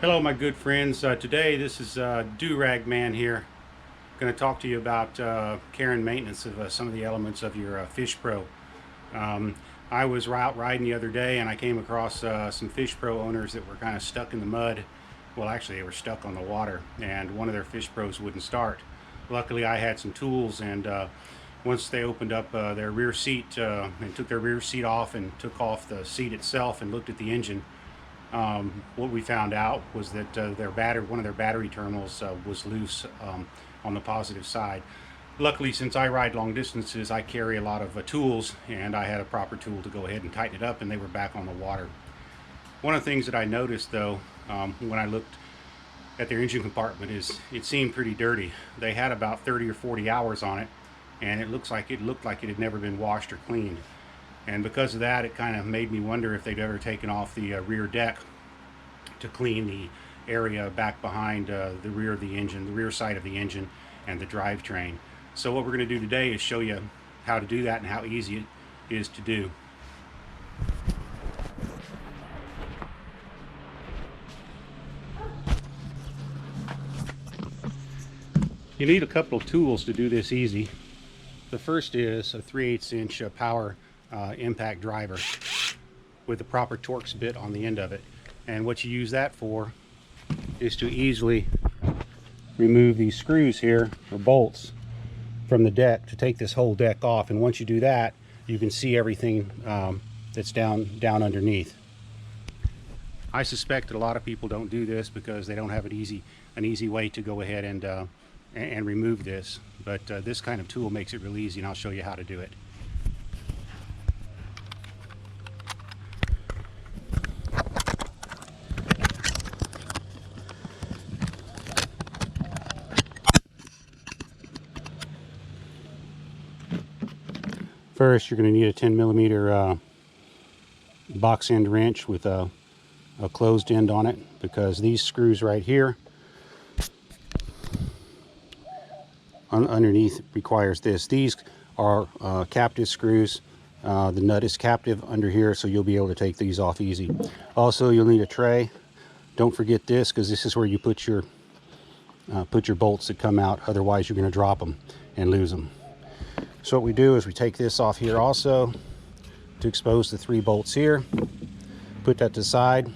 Hello my good friends. Today this is Do-Rag Man here. Going to talk to you about care and maintenance of some of the elements of your FishPro. Um, I was out riding the other day and I came across some FishPro owners that were kind of stuck in the mud. Well, actually they were stuck on the water and one of their FishPros wouldn't start. Luckily I had some tools, and once they opened up their rear seat and took their rear seat off and took off the seat itself and looked at the engine, what we found out was that one of their battery terminals was loose on the positive side. Luckily, since I ride long distances, I carry a lot of tools, and I had a proper tool to go ahead and tighten it up, and they were back on the water. One of the things that I noticed, though, when I looked at their engine compartment, is it seemed pretty dirty. They had about 30 or 40 hours on it, and it looked like it had never been washed or cleaned. And because of that, it kind of made me wonder if they'd ever taken off the rear deck to clean the area back behind the rear of the engine, the rear side of the engine, and the drivetrain. So what we're going to do today is show you how to do that and how easy it is to do. You need a couple of tools to do this easy. The first is a 3/8 inch power impact driver with the proper Torx bit on the end of it. And what you use that for is to easily remove these screws here, or bolts, from the deck to take this whole deck off. And once you do that, you can see everything that's down underneath. I suspect that a lot of people don't do this because they don't have an easy way to go ahead and remove this. But this kind of tool makes it real easy, and I'll show you how to do it. First, you're going to need a 10mm box end wrench with a closed end on it, because these screws right here underneath requires this. These are captive screws. The nut is captive under here, so you'll be able to take these off easy. Also, you'll need a tray. Don't forget this, because this is where you put your bolts that come out. Otherwise, you're going to drop them and lose them. So what we do is we take this off here also to expose the 3 bolts here. Put that to the side,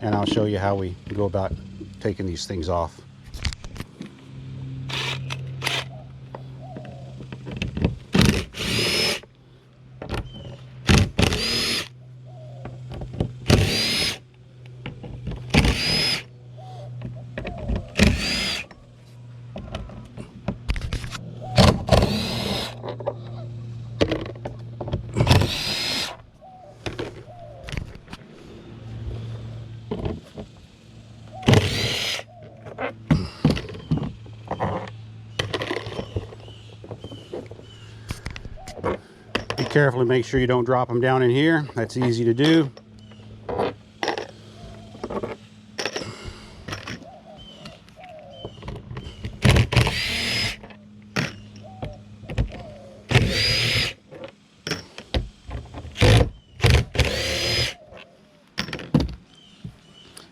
and I'll show you how we go about taking these things off. Be careful to make sure you don't drop them down in here. That's easy to do.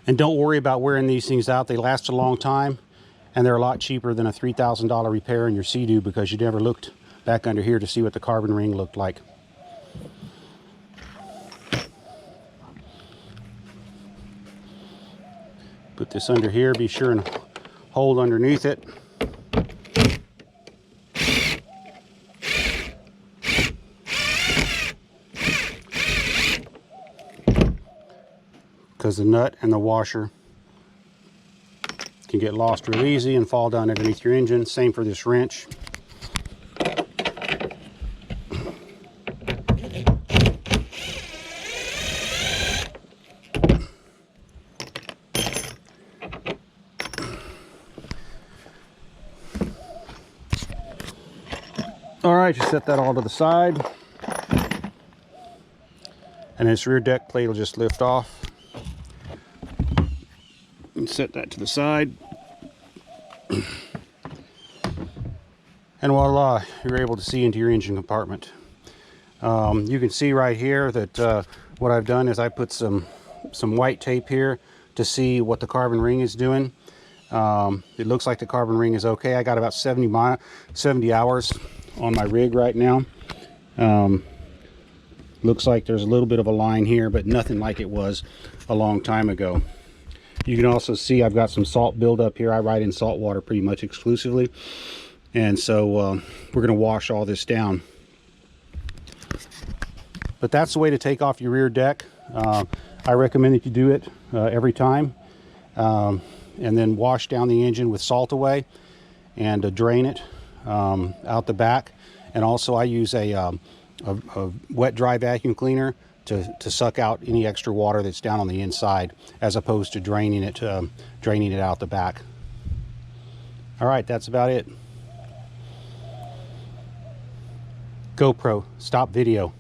And don't worry about wearing these things out. They last a long time, and they're a lot cheaper than a $3,000 repair in your Seadoo, because you never looked back under here to see what the carbon ring looked like. Put this under here, be sure and hold underneath it. Because the nut and the washer can get lost real easy and fall down underneath your engine. Same for this wrench. All right, just set that all to the side. And this rear deck plate will just lift off. And set that to the side. And voila, you're able to see into your engine compartment. You can see right here that what I've done is I put some white tape here to see what the carbon ring is doing. It looks like the carbon ring is okay. I got about 70 hours on my rig right now. Looks like there's a little bit of a line here, but nothing like it was a long time ago. You can also see I've got some salt buildup here. I ride in salt water pretty much exclusively, and so we're going to wash all this down. But that's the way to take off your rear deck. I recommend that you do it every time, and then wash down the engine with salt away and drain it out the back. And also I use a wet dry vacuum cleaner to suck out any extra water that's down on the inside, as opposed to draining it out the back. All right, that's about it. GoPro, stop video.